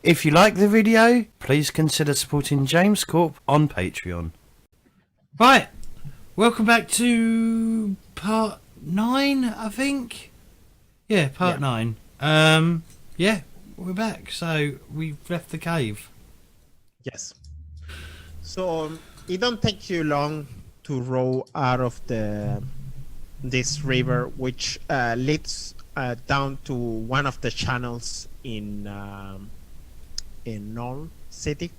If you like the video, please consider supporting JamesCORP on Patreon. Right, welcome back to part 9, I think. Yeah, part 9. Yeah, we're back. So we've left the cave. Yes. So it don't take you long to row out of this river, which leads down to one of the channels in Nuln City,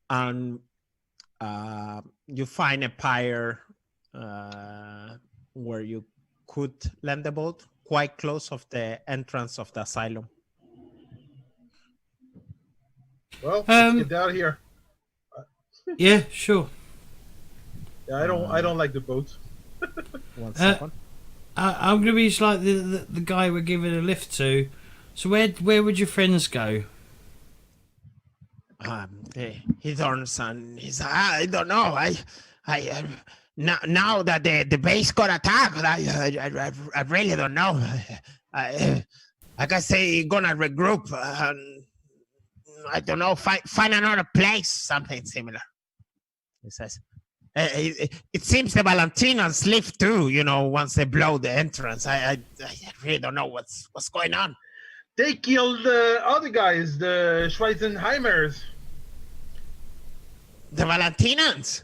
and you find a pier where you could land the boat quite close of the entrance of the asylum. Well, let's get down here. Yeah, sure. Yeah, I don't like the boat. 1 second. I'm gonna be just like the guy we're giving a lift to. So where would your friends go? He turns and he says, I don't know. Now that the base got attacked, I really don't know. I guess they gonna regroup and I don't know, find another place, something similar. He says, it seems the Valentinans leave too, you know, once they blow the entrance. I really don't know what's going on. They killed the other guys, the Schweizenheimers. The Valentinans?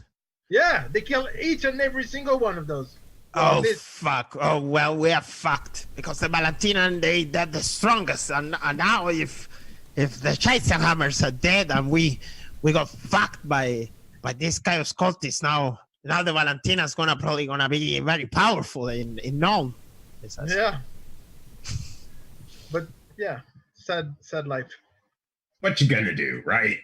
Yeah, they killed each and every single one of those. Oh, fuck. Oh, well, we are fucked. Because the Valentinan, they're the strongest. And now if the Schweizenheimers are dead and we got fucked by this Chaos cultist, now the Valentina's probably gonna be very powerful in Nuln. Yeah. But yeah, sad life. What you gonna do, right?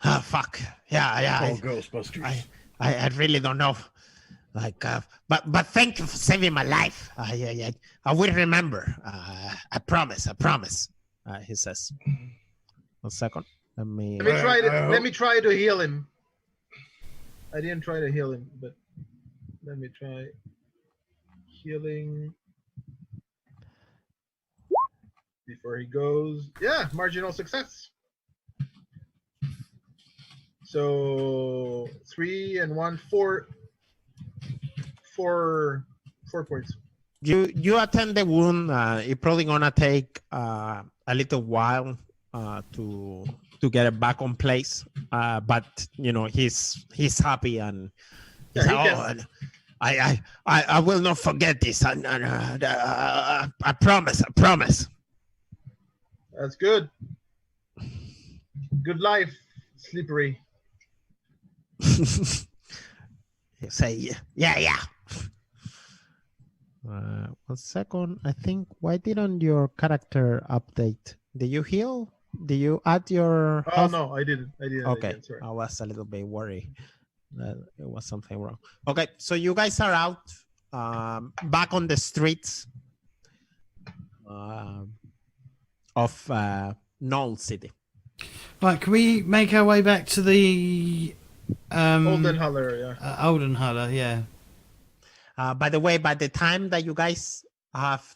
Oh, fuck. Yeah. All Ghostbusters. I really don't know. Like, but thank you for saving my life. I will remember. I promise. He says. 1 second. Let me try to heal him. I didn't try to heal him, but let me try healing before he goes. Yeah, marginal success. So 3 and 1, 4 points. You attend the wound. It's probably gonna take a little while to get it back on place. But you know he's happy and I will not forget this. And I promise. That's good. Good life, Slippery. Say yeah. 1 second. I think why didn't your character update? Did you heal? Did you add your health? No, I didn't. Okay, I was a little bit worried that it was something wrong. Okay, so you guys are out back on the streets of Nuln City. Right, can we make our way back to the Oldenhaller, yeah. Oldenhaller, yeah. By the way, by the time that you guys have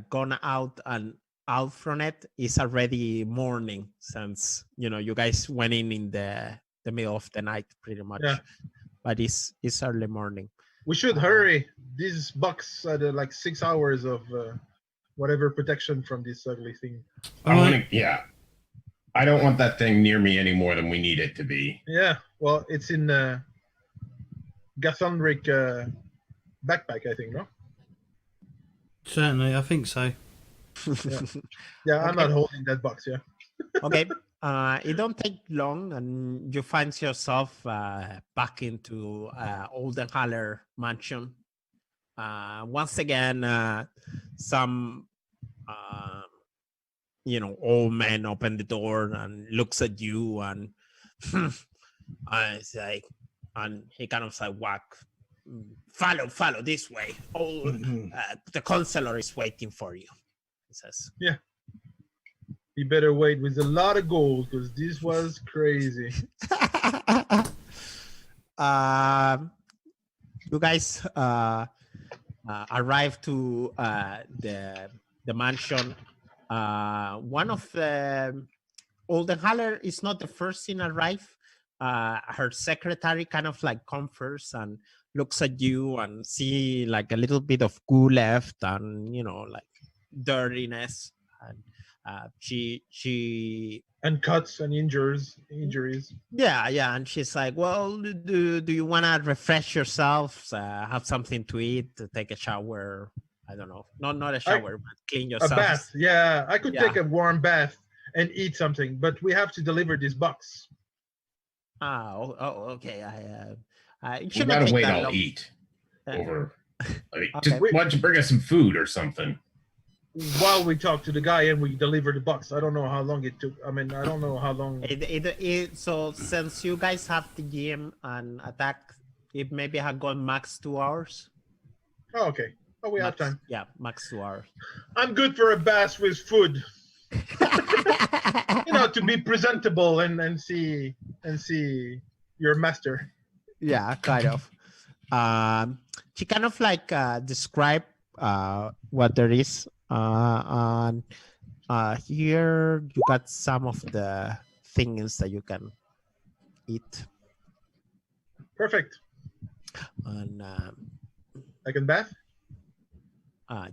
gone out and out from it, it's already morning, since you guys went in the middle of the night pretty much. Yeah. But it's early morning. We should hurry. These bucks had like 6 hours of whatever protection from this ugly thing. I don't want that thing near me any more than we need it to be. Yeah, well, it's in Gathonric backpack, I think, no? Certainly, I think so. Yeah, I'm not holding that box, yeah. Okay, it don't take long and you find yourself back into Oldenhaller mansion. Once again, some old man open the door and looks at you and it's like, and he kind of like follow this way. The counselor is waiting for you, he says. Yeah, he better wait with a lot of gold because this was crazy. You guys arrive to the mansion. One of the Oldenhaler is not the first in arrive. Her secretary kind of like comes first and looks at you and see like a little bit of goo left and like dirtiness, and she And cuts and injuries. yeah, and she's like, well, do you want to refresh yourselves, have something to eat, to take a shower? I don't know, not a shower, but clean A yourself. bath. Yeah, I could Yeah. take a warm bath and eat something, but we have to deliver this box. Okay. It We shouldn't gotta take wait. that I'll long. eat over. Okay. Just why don't you bring us some food or something? While we talk to the guy and we deliver the box. I don't know how long it took. I mean, I don't know how long. So since you guys have the GM and attack, it maybe have gone max 2 hours. Oh, okay. Oh, we have Max, time. yeah, max 2 hours. I'm good for a bath with food. To be presentable and see your master. Yeah, kind of. She kind of like describe what there is. And here you got some of the things that you can eat. Perfect. And I can bath.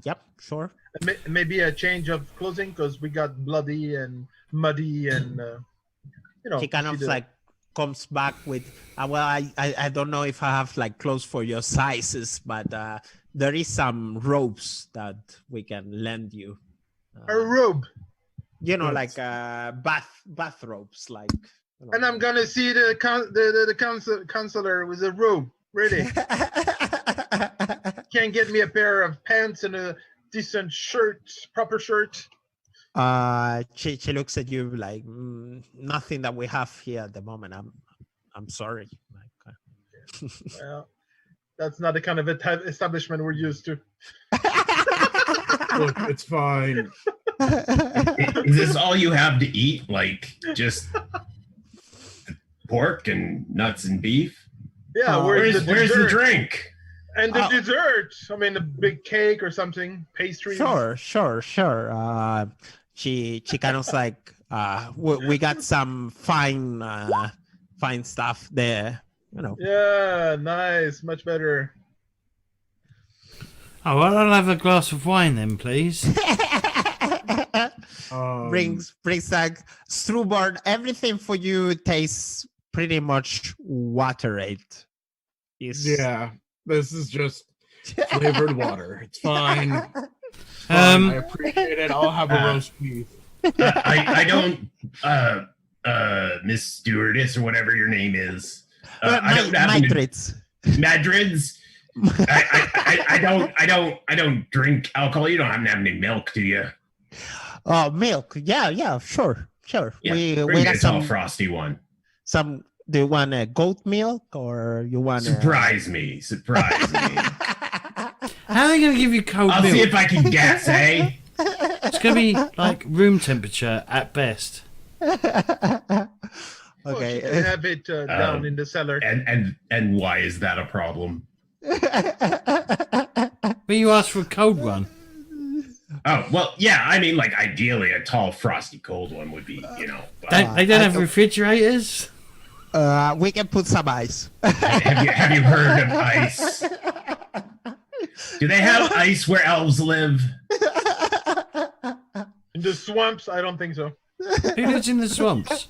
yep, sure. And maybe a change of clothing because we got bloody and muddy and She kind of like comes back with well, I don't know if I have like clothes for your sizes, but there is some robes that we can lend you. a robe. Like bath robes, like. And I'm gonna see the counselor with a robe ready. Can't get me a pair of pants and a decent shirt, proper shirt. She looks at you like nothing that we have here at the moment. I'm sorry. Well, that's not the kind of establishment we're used to. Look, it's fine. Is this all you have to eat? Like just pork and nuts and beef? Yeah, Where's the dessert? drink? And the dessert. I mean, a big cake or something, pastry. Sure. She kind of like we got some fine stuff there. Yeah, nice, much better. Oh, well, I'll have a glass of wine then, please. brings like StrorBard. Everything for you tastes pretty much waterade. Yeah, this is just flavored water. It's fine. I appreciate it. I'll have a roast beef. I don't, Miss Stewardess or whatever your name is. I don't have Madrids. I don't drink alcohol. You don't happen to have any milk, do you? Oh, milk. Yeah, sure. Yeah, We bring got a tall some frosty one. Do you want a goat milk or you want Surprise me. How are they going to give you cold I'll milk? see if I can guess, eh? It's going to be like room temperature at best. Okay. You can have it down in the cellar. And why is that a problem? But you asked for a cold one. Oh, well, yeah, I mean, like, ideally, a tall, frosty, cold one would be, but They don't have refrigerators? We can put some ice. have you heard of ice? Do they have ice where elves live? In the swamps, I don't think so. Who lives in the swamps?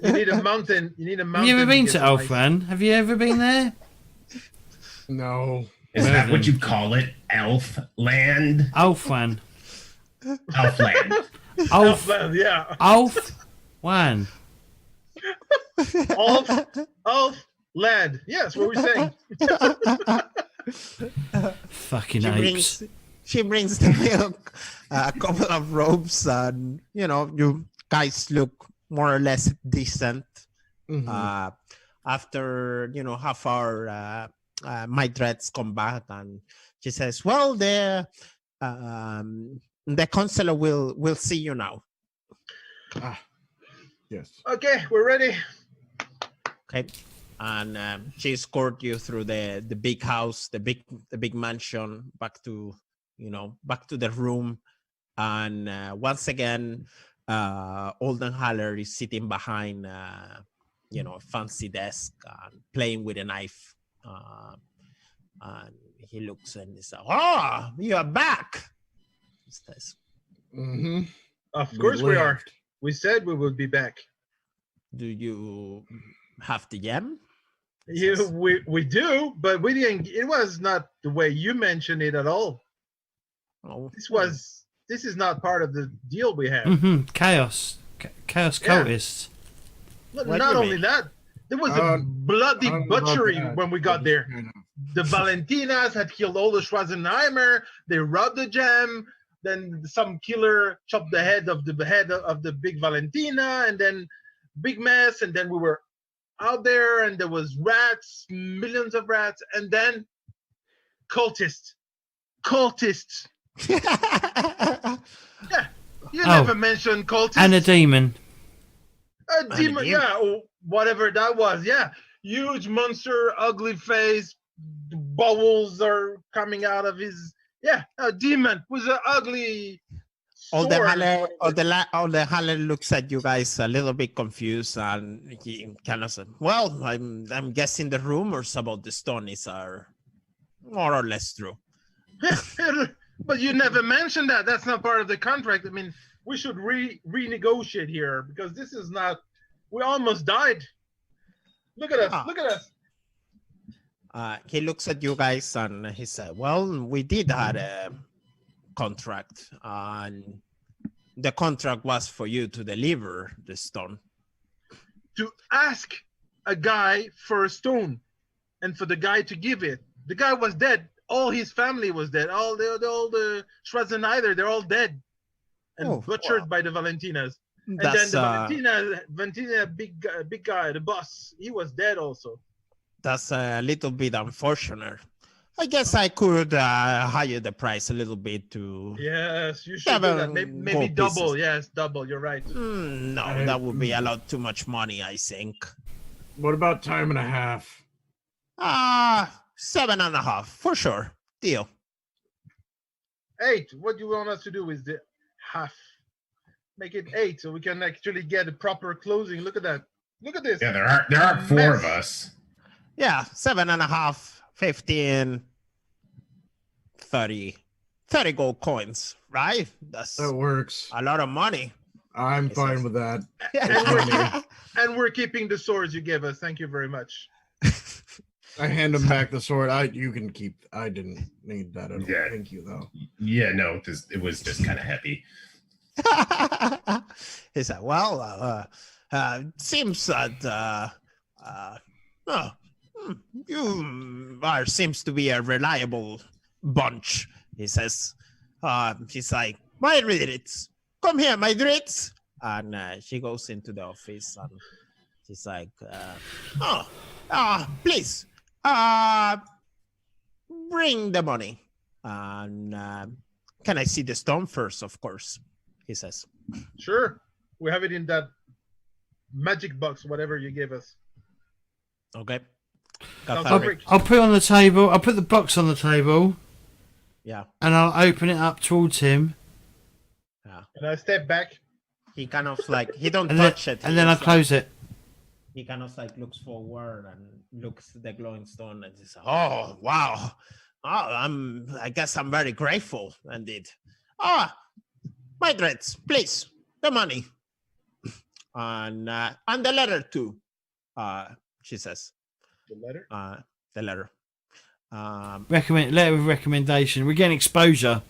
You need a mountain. Have you ever been to Elfland? Have you ever been there? No. Is that what you call it? Elf land? Elfland. Elfland. Elfland, yeah. Elfland. Elf land. Yes, what we're saying. Fucking apes. She brings the milk, a couple of robes, and you guys look more or less decent. Mhm. After half hour, my dreads come back, and she says, "Well, the counselor will see you now." Yes. Okay, we're ready. Okay. and she escort you through the big house, the big mansion, back to the room. And once again, Oldenhaller is sitting behind a fancy desk and playing with a knife. And he looks and he says, "Oh, you are back." He says, Mm-hmm. Of course we are. We said we would be back. "Do you have the gem?" Yeah, we do, but we didn't. It was not the way you mentioned it at all. Oh, This is not part of the deal we have. Chaos cultists. What do Not you only mean? that, there was a bloody I don't know about butchery that. when we got there. The Valentinas had killed all the Schwarzenheimer. They robbed the gem. Then some killer chopped the head of the big Valentina, and then big mess. And then we were out there, and there was rats, millions of rats, and then cultists. Yeah, you never mentioned cultists. And a demon. A demon, yeah, or whatever that was. Yeah, huge monster, ugly face, bubbles are coming out of his. Yeah, a demon with an ugly. Oldenhaller looks at you guys a little bit confused, and he kind of said, "Well, I'm guessing the rumors about the Stonies are more or less true." But you never mentioned that. That's not part of the contract. I mean, we should renegotiate here because this is not. We almost died. Look at us. Look at us. He looks at you guys and he said, "Well, we did have a contract, and the contract was for you to deliver the stone." To ask a guy for a stone, and for the guy to give it. The guy was dead. All his family was dead. All the Schwarzenegger, they're all dead and butchered by the Valentinas. And then the Valentina, big guy, the boss, he was dead also. That's a little bit unfortunate. I guess I could higher the price a little bit to. Yes, you should do that. Maybe double. Pieces. Yes, double. You're right. No, that would be a lot too much money, I think. What about time and a half? 7.5 for sure. Deal. 8. What you want us to do is the half. Make it 8 so we can actually get a proper closing. Look at that. Look at this. Yeah, there are 4 of us. Yeah, 7.5, 15, 30 gold coins, right? That works. A lot of money. I'm fine with that. And we're keeping the swords you gave us. Thank you very much. I hand him back the sword. You can keep. I didn't need that at all. Yeah. Thank you, though. Yeah, no, it was just kind of heavy. He said, "Well, seems that you seems to be a reliable bunch." He says, "He's like, my Dritz, come here, my Dritz." And she goes into the office and she's like, "Please, bring the money. And can I see the stone first, of course?" He says. Sure. We have it in that magic box, whatever you gave us. Okay. I'll put it on the table. I'll put the box on the table. Yeah. And I'll open it up towards him. Yeah. And I step back. He kind of like, he don't touch it. And then I close it. He kind of like looks forward and looks at the glowing stone and says, "Oh, wow. I guess I'm very grateful indeed. My dreads, please, the money. And the letter too," she says. The letter? The letter. Letter of recommendation. We're getting exposure.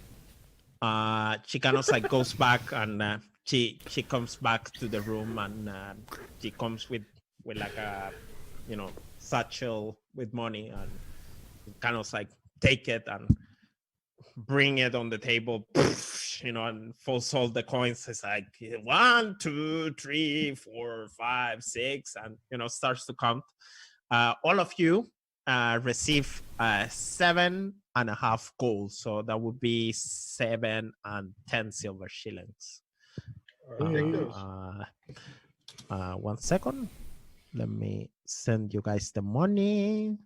She kind of like goes back and she comes back to the room and she comes with like a satchel with money and kind of like take it and bring it on the table, and falls all the coins. It's like 1, 2, 3, 4, 5, 6, and starts to count. All of you receive 7.5 gold, so that would be 7 and 10 silver shillings. Take those. 1 second. Let me send you guys the money.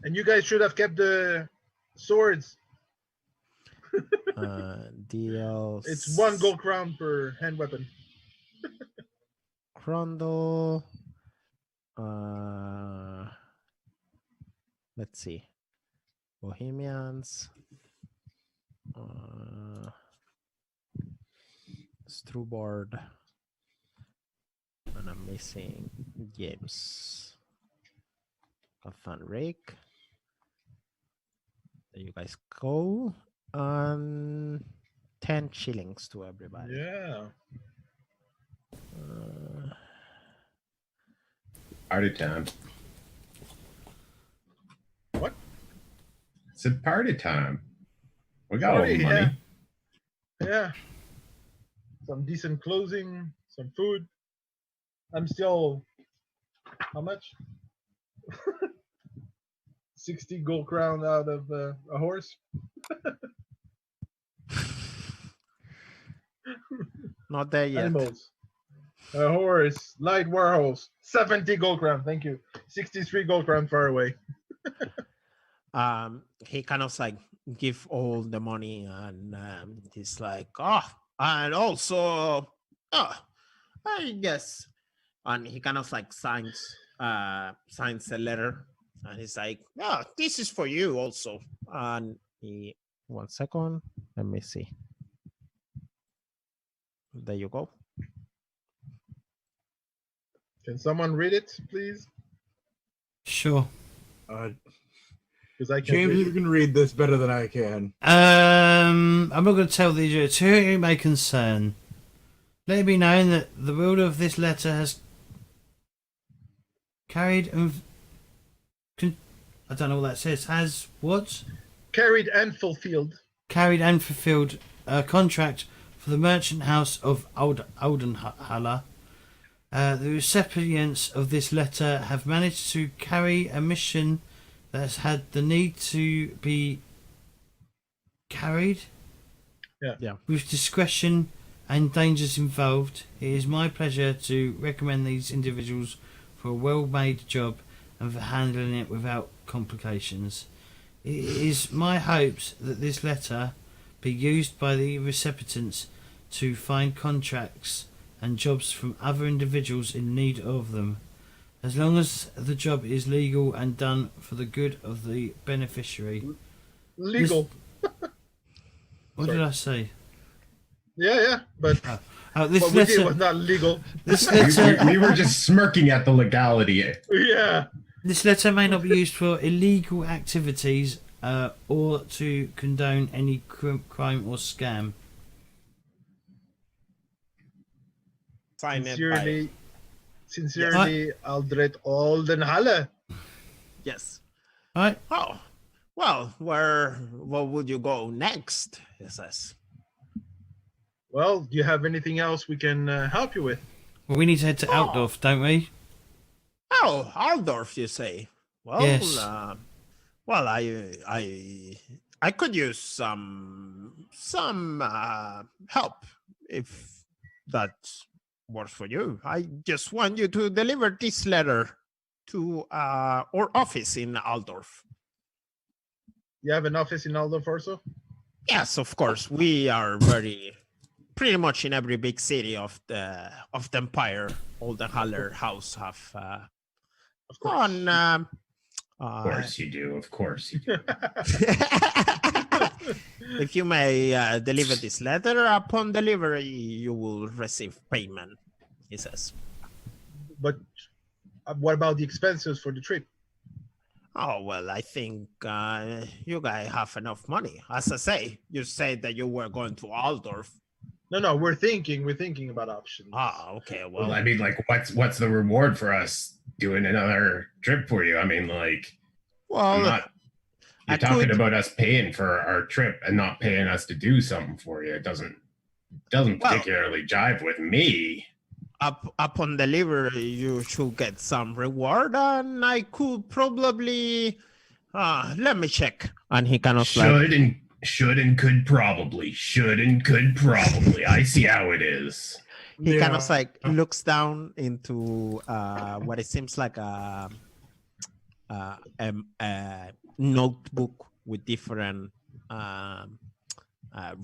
And you guys should have kept the swords. Deals. It's 1 gold crown per hand weapon. Chrundle. Let's see. Bohemians. StrorBard. And I'm missing James. Fan Rake. There you guys go. 10 shillings to everybody. Yeah. Party time. What? It's a party time. We got all Party, the money. Yeah. Some decent clothing, some food. I'm still, how much? 60 gold crown out of a horse. Not there yet. Animals. A horse, light war horse. 70 gold crown. Thank you. 63 gold crown far away. He kind of like give all the money, and he's like, and also, I guess, and he kind of like signs a letter, and he's like, this is for you also. And he, 1 second, let me see. There you go. Can someone read it, please? Sure. Because I can't James, read you it. can read this better than I can. I'm not going to tell the to whom it may concern. Let it be known that the ruler of this letter has carried and I don't know what that says. Has what? Carried and fulfilled. Carried and fulfilled a contract for the merchant house of Oldenhaller. The recipients of this letter have managed to carry a mission that has had the need to be carried with discretion and dangers involved. It is my pleasure to recommend these individuals for a well-made job and for handling it without complications. It is my hopes that this letter be used by the recipients to find contracts and jobs from other individuals in need of them, as long as the job is legal and done for the good of the beneficiary. Legal. What did I say? Yeah, but This what we did letter, was not legal. this letter, We were just smirking at the legality. Yeah. this letter may not be used for illegal activities or to condone any crime or scam. Sign it Sincerely, Aldred Oldenhalle. Yes. All right. Oh, well, what would you go next? He says. Well, do you have anything else we can help you with? Well, we need to head to Altdorf, don't we? Oh, Altdorf, you say? Well, Yes. Well, I could use some help if that works for you. I just want you to deliver this letter to our office in Altdorf. You have an office in Aldorf also? Yes, of course. We are pretty much in every big city of the empire. All the Haller house have. Of course. Of course you do. Of course you do. If you may deliver this letter, upon delivery, you will receive payment, he says. But what about the expenses for the trip? Oh, well, I think you guys have enough money. As I say, you said that you were going to Altdorf. No, we're thinking about options. Ah, okay. Well, I mean, like, what's the reward for us doing another trip for you? I mean, like, you're talking about us paying for our trip and not paying us to do something for you. It doesn't particularly jive with me. Upon delivery, you should get some reward, and I could probably let me check. And he kind of Should and could probably. I see how it is. he kind of like looks down into what it seems like a notebook with different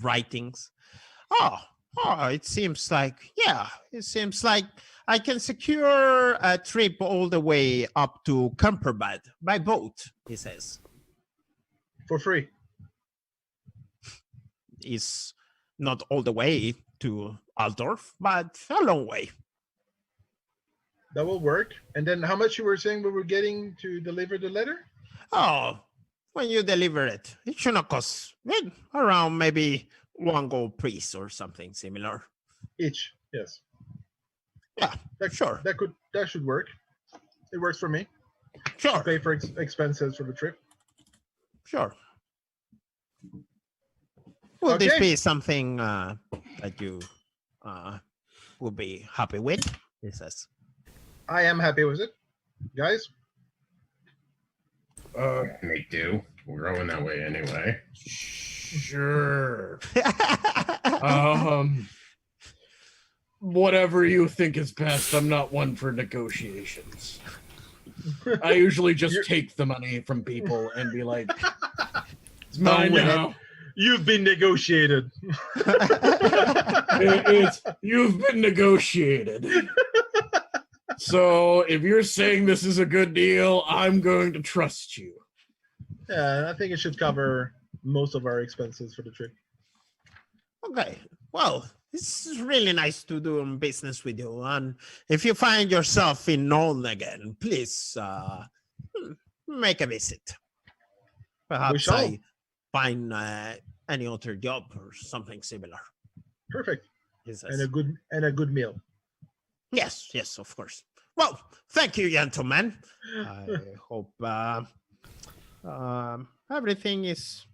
writings. Oh, it seems like I can secure a trip all the way up to Camperbad by boat, he says. For free. It's not all the way to Altdorf, but a long way. That will work. And then how much you were saying we were getting to deliver the letter? Oh, when you deliver it, it should not cost around maybe 1 gold piece or something similar. Each, yes. Yeah, sure. That should work. It works for me. Sure. Pay for expenses for the trip. Sure. Will this be something that you will be happy with? He says. I am happy with it, guys. Me too. We're going that way anyway. Sure. Whatever you think is best. I'm not one for negotiations. I usually just take the money from people and be like, it's mine now. You've been negotiated. You've been negotiated. So if you're saying this is a good deal, I'm going to trust you. Yeah, I think it should cover most of our expenses for the trip. Okay. Well, it's really nice to do business with you. And if you find yourself in Noln again, please make a visit. Perhaps I find any other job or something similar. Perfect. Yes. And a good meal. Yes, of course. Well, thank you, gentlemen. I hope everything is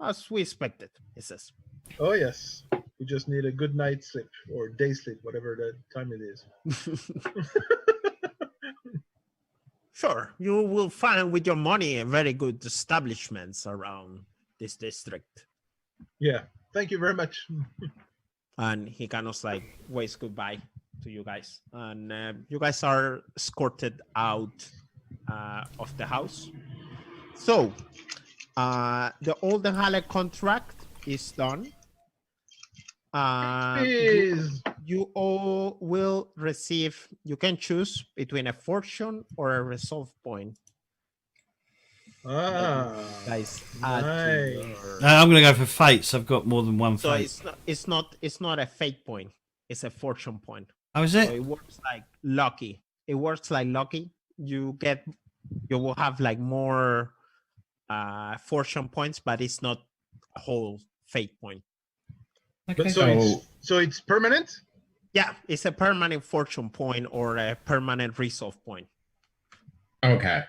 as we expected. He says. Oh yes, we just need a good night's sleep or day sleep, whatever the time it is. Sure, you will find with your money very good establishments around this district. Yeah, thank you very much. And he kind of like waves goodbye to you guys, and you guys are escorted out of the house. So the Oldenhalle contract is done. You all will receive, you can choose between a fortune or a resolve point. Guys, nice. I'm going to go for fates. I've got more than one fate. So it's not a fate point. It's a fortune point. Oh, is it? So it works like lucky. You will have like more fortune points, but it's not a whole fate point. Okay. So it's permanent? Yeah, it's a permanent fortune point or a permanent resolve point. Okay.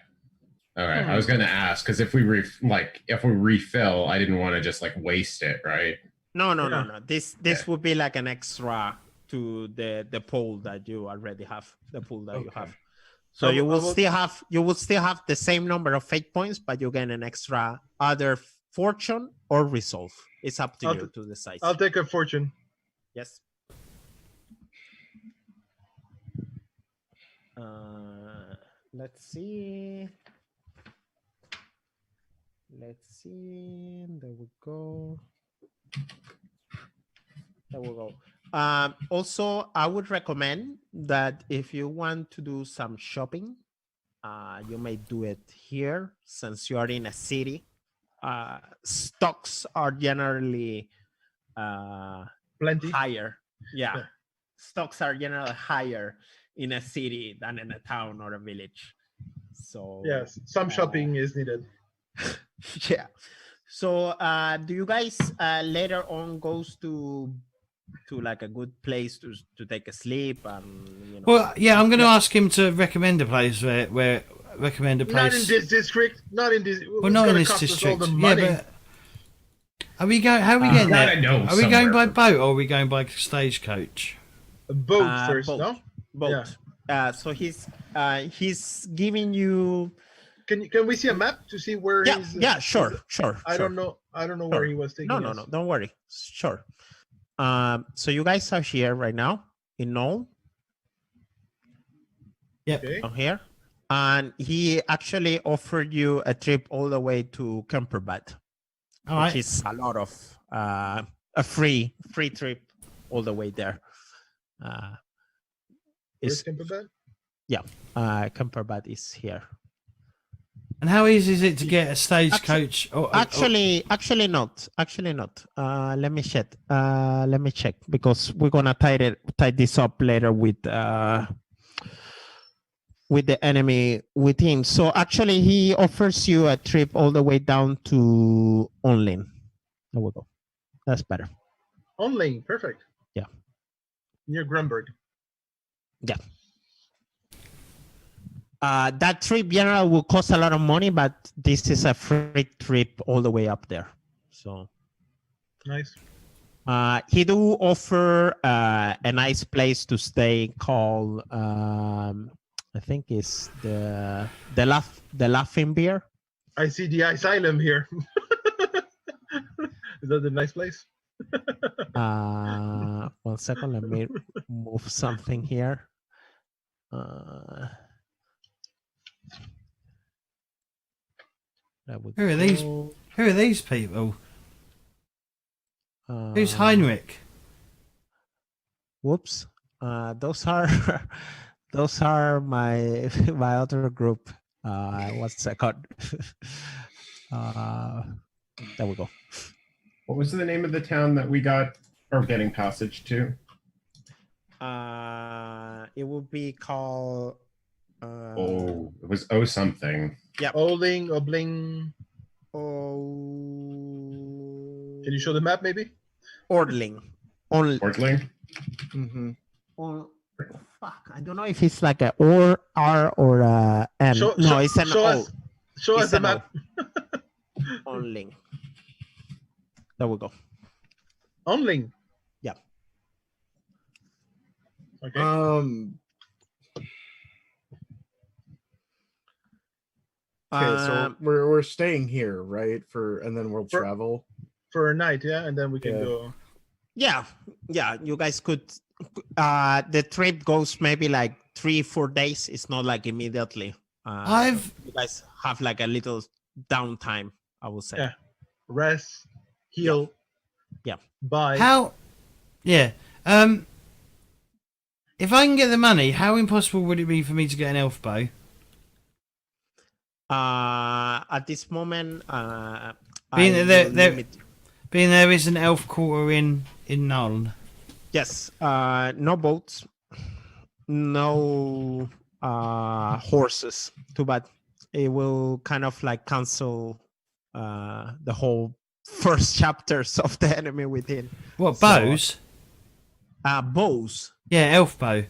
All right. I was going to ask because if we refill, I didn't want to just like waste it, right? No. This would be like an extra to the pool that you already have. The pool that you have. So you will still have the same number of fate points, but you get an extra either fortune or resolve. It's up to you to decide. I'll take a fortune. Yes. Let's see. There we go. Also, I would recommend that if you want to do some shopping, you may do it here since you are in a city. Stocks are generally plenty higher. Yeah. Stocks are generally higher in a city than in a town or a village. So yes, some shopping is needed. Yeah. So do you guys later on goes to like a good place to take a sleep and Well, yeah, I'm going to ask him to recommend a place where recommend a place. Not in this district. Not in this. Well, not in this district. Yeah, but are we going? How are we getting there? Are we going by boat or are we going by stagecoach? A boat first, boat. no? Boat. Yeah. So he's giving you. Can we see a map to see where he's? Yeah, sure. I don't know where he was taking. No. Don't worry. Sure. So you guys are here right now. Nome. Yep. Okay. Down here, and he actually offered you a trip all the way to Kemperbad, All which right. is a lot of a free trip all the way there. Where's Is Kemperbad? Kemperbad is here. And how easy is it to get a stagecoach? Actually not. Let me check. Let me check, because we're gonna tie this up later with the enemy within. So actually, he offers you a trip all the way down to Onlin. There we go. That's better. Only. Perfect. Yeah. Near Grunberg. Yeah. That trip general will cost a lot of money, but this is a free trip all the way up there. So Nice. he do offer a nice place to stay called I think it's the Laughing Beer. I see the asylum here. Is that a nice place? 1 second, let me move something here. Who are these? Who are these people? Who's Heinrich? Whoops. Those are those are my other group. 1 second. There we go. What was the name of the town that we got or getting passage to? It would be called. It was O something. Yeah. Oling, Obling. Oh. Can you show the map, maybe? Ordling. Portling? Mm-hmm. Fuck, I don't know if it's like a R or a N. It's an O. Show us the map. Onling. There we go. Onling. Yeah. Okay. Okay, so we're staying here, right? And then we'll travel for a night, yeah, and then we can go. Yeah. You guys could. The trip goes maybe like 3-4 days. It's not like immediately. You guys have like a little downtime, I would say. Yeah. Rest, heal. Yeah. Buy. How? Yeah. If I can get the money, how impossible would it be for me to get an elf bow? At this moment, being there is an elf quarter in Null. Yes. No boats. No horses. Too bad. It will kind of like cancel the whole first chapters of the enemy within. What, bows? Bows. Yeah, elf bow.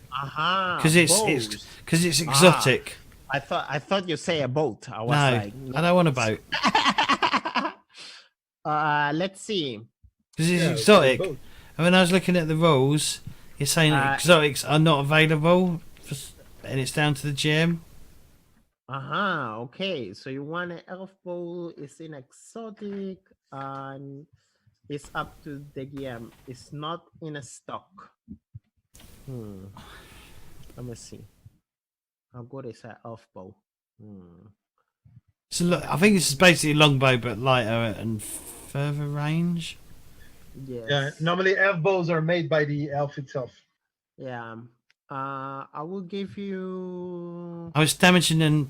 Because it's exotic. I thought you say a boat. I was no, I don't want a boat. Let's see. Because it's exotic. And when I was looking at the rules, it's saying exotics are not available, and it's down to the GM. Okay. So you want an elf bow? It's in exotic, and it's up to the GM. It's not in a stock. Let me see. How good is that elf bow? So look, I think this is basically a longbow, but lighter and further range. Yes. Yeah. Normally, elf bows are made by the elf itself. Yeah. I will give you. Oh, it's damaging and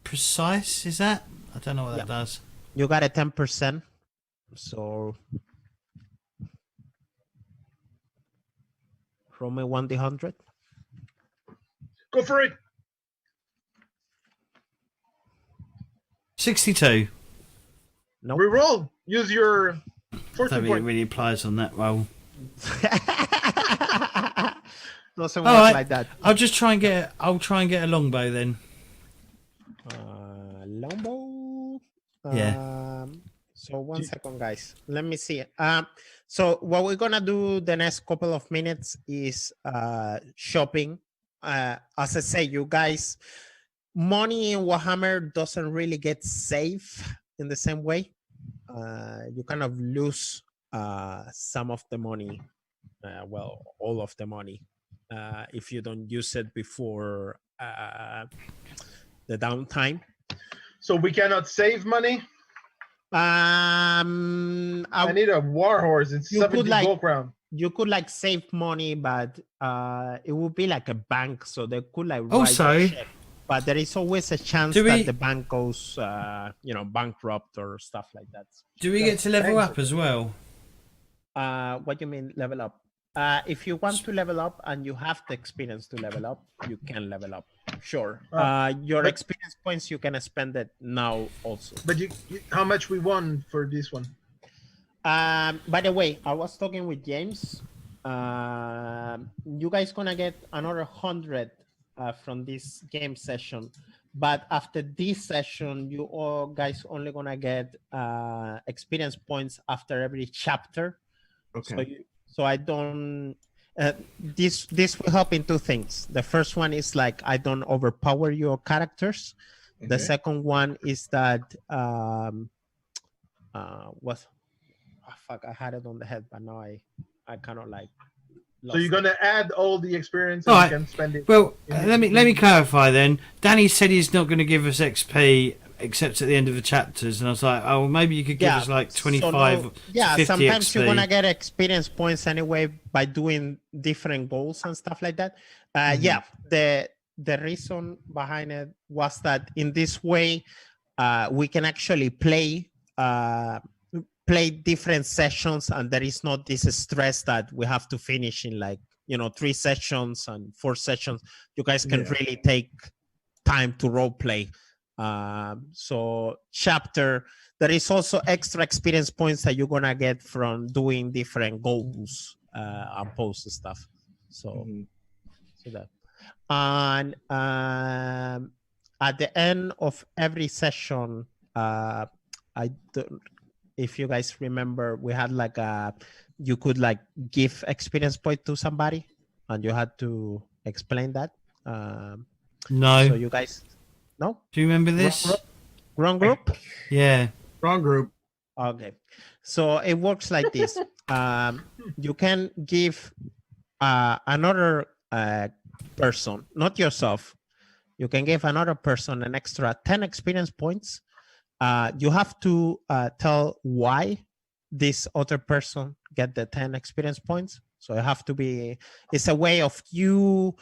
precise. Is that? I don't know what that does. You got a 10%. So. Roll me 1d100. Go for it. 62. Nope. Reroll. Use your fortune That point. really applies on that roll. Doesn't work like that. I'll try and get a longbow then. Longbow. Yeah. So 1 second, guys. Let me see. So what we're gonna do the next couple of minutes is shopping. As I say, you guys, money in Warhammer doesn't really get saved in the same way. You kind of lose some of the money. All of the money if you don't use it before the downtime. So we cannot save money. I need a war horse. It's 70 gold crown. You could like save money, but it would be like a bank, so they could like Also, write a check. But there is always a chance that the bank goes, bankrupt or stuff like that. Do we get to level up as well? What do you mean level up? If you want to level up and you have the experience to level up, you can level up. Sure. Your experience points, you can spend it now also. But how much we won for this one? By the way, I was talking with James. You guys gonna get another 100 from this game session, but after this session, you all guys only gonna get experience points after every chapter. Okay. So I don't. This will help in two things. The first one is like I don't overpower your characters. Okay. The second one is that I had it on the head, but now I kind of like. So you're gonna add all the experience and you can spend it. Well, let me clarify then. Danny said he's not going to give us XP except at the end of the chapters, and I was like, oh, maybe you could give us like 25 to 50 sometimes XP. you're gonna get experience points anyway by doing different goals and stuff like that. The reason behind it was that in this way we can actually play different sessions, and there is not this stress that we have to finish in 3 sessions and 4 sessions. You guys can really take time to role play. So chapter, there is also extra experience points that you're gonna get from doing different goals and post stuff. So that, and at the end of every session, if you guys remember, we had you could give experience point to somebody, and you had to explain that. No. So you guys. No? Do you remember this? Wrong group? Yeah. Wrong group. Okay. So it works like this. You can give another person, not yourself. You can give another person an extra 10 experience points. You have to tell why this other person get the 10 experience points. So it have to be, it's a way of you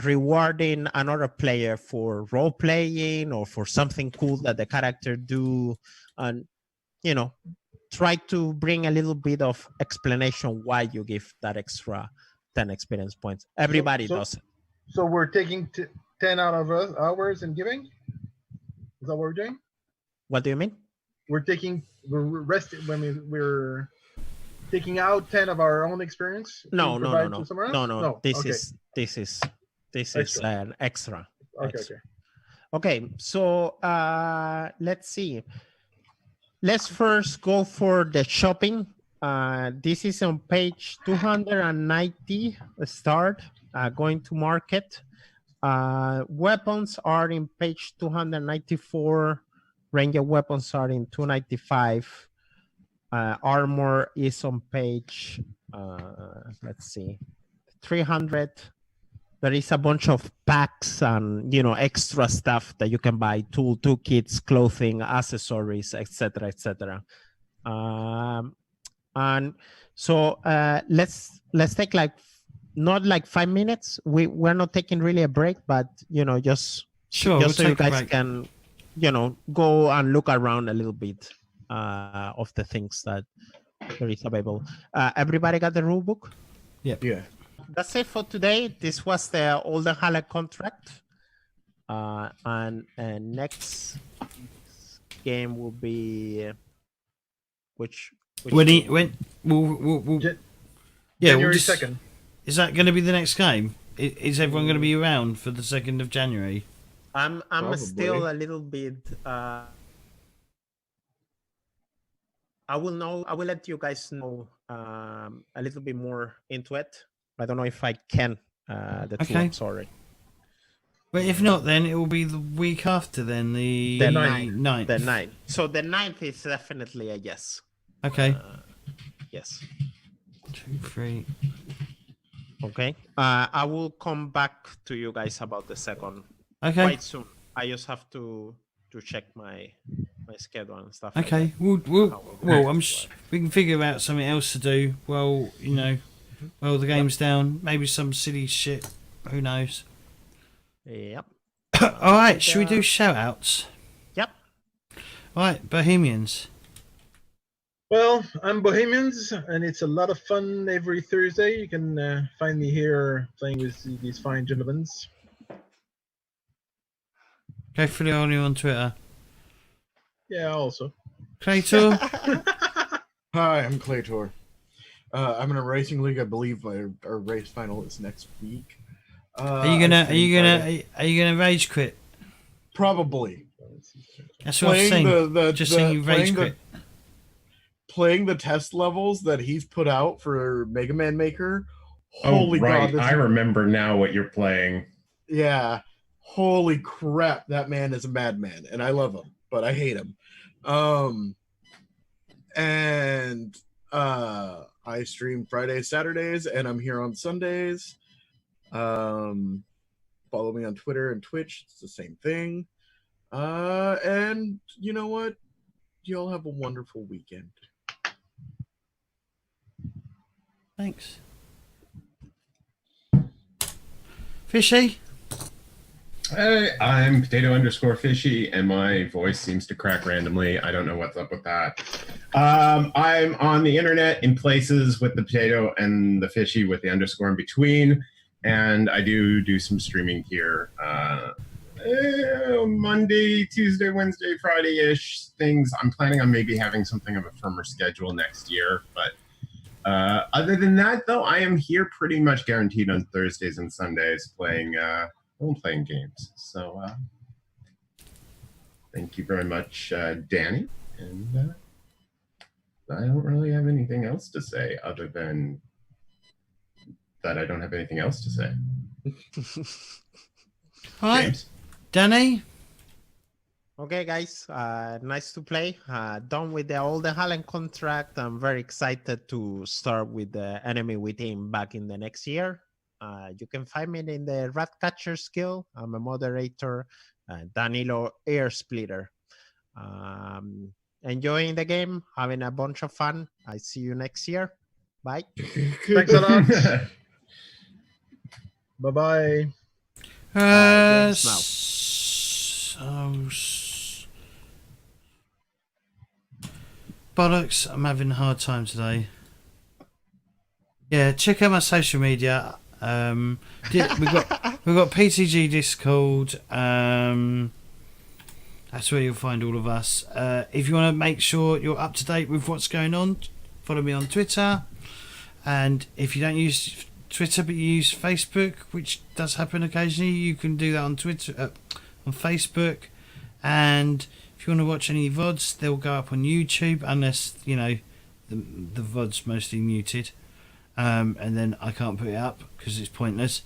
rewarding another player for role playing or for something cool that the character do, and try to bring a little bit of explanation why you give that extra 10 experience points. Everybody does it. So we're taking 10 out of ours and giving? Is that what we're doing? What do you mean? We're taking taking out 10 of our own experience? No. This Okay. is an extra. Okay. So let's see. Let's first go for the shopping. This is on page 290. Start going to market. Weapons are in page 294. Ranger weapons are in 295. Armor is on page, let's see, 300. There is a bunch of packs and extra stuff that you can buy: toolkits, clothing, accessories, etc., etc. And so let's take not 5 minutes. We're not taking really a break, but just sure, just so you guys can go and look around a little bit of the things that there is available. Everybody got the rule book? Yep. Yeah. That's it for today. This was the Heldenhammer contract. And next game will be which we'll January 2nd. Is that going to be the next game? Is everyone going to be around for the 2nd of January? I'm still a little bit. I will let you guys know a little bit more into it. I don't know if I can. I'm sorry. But if not, then it will be the week after. Then the 9th. The 9th. So the 9th is definitely a yes. Okay. Yes. 2, 3. Okay. I will come back to you guys about the second Okay. quite soon. I just have to check my schedule and stuff. Okay. Like We can figure out something else to do. Well, the game's down. Maybe some silly shit. Who knows? Yep. All right. Should we do shout outs? Yep. All right. Bohemians. Well, I'm Bohemians, and it's a lot of fun every Thursday. You can find me here playing with these fine gentlemen. Go follow you on Twitter. Yeah, also. Claytor. Hi, I'm Claytor. I'm in a racing league. I believe our race final is next week. Are you gonna rage quit? Probably. That's what I've seen. Just seeing you rage quit. Playing the test levels that he's put out for Mega Man Maker. Holy God! I remember now what you're playing. Yeah. Holy crap! That man is a madman, and I love him, but I hate him. And I stream Fridays, Saturdays, and I'm here on Sundays. Follow me on Twitter and Twitch. It's the same thing. And you know what? Y'all have a wonderful weekend. Thanks. Fishy? Hey, I'm potato_fishy, and my voice seems to crack randomly. I don't know what's up with that. I'm on the internet in places with the potato and the fishy with the underscore in between, and I do some streaming here. Monday, Tuesday, Wednesday, Friday-ish things. I'm planning on maybe having something of a firmer schedule next year, but other than that, though, I am here pretty much guaranteed on Thursdays and Sundays playing games. So thank you very much, Danny. And I don't really have anything else to say other than that I don't have anything else to say. All right, James. Danny? Okay, guys. Nice to play. Done with the Heldenhammer contract. I'm very excited to start with the Enemy Within back in the next year. You can find me in the Ratcatcher skill. I'm a moderator. Danilo Air Splitter. Enjoying the game, having a bunch of fun. I see you next year. Bye. Thanks a lot. Bye-bye. Bollocks, I'm having a hard time today. Yeah, check out my social media. We've got PTG Discord. That's where you'll find all of us. If you want to make sure you're up to date with what's going on, follow me on Twitter. And if you don't use Twitter but you use Facebook, which does happen occasionally, you can do that on Twitter, on Facebook. And if you want to watch any VODs, they'll go up on YouTube, unless the VOD's mostly muted. And then I can't put it up because it's pointless.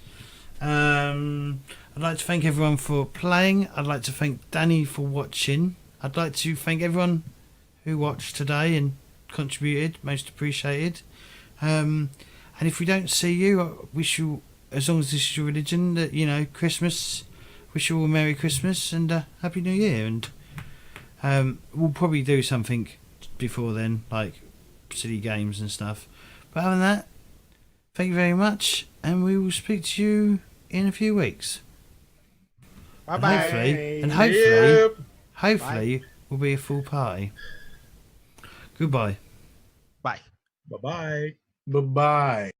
I'd like to thank everyone for playing. I'd like to thank Danny for watching. I'd like to thank everyone who watched today and contributed. Most appreciated. And if we don't see you, I wish you, as long as this is your religion, that Christmas. Wish you all a Merry Christmas and Happy New Year. And we'll probably do something before then, like silly games and stuff. But other than that, thank you very much, and we will speak to you in a few weeks. Bye bye. And hopefully, we'll be a full party. Goodbye. Bye. Bye bye. Bye-bye.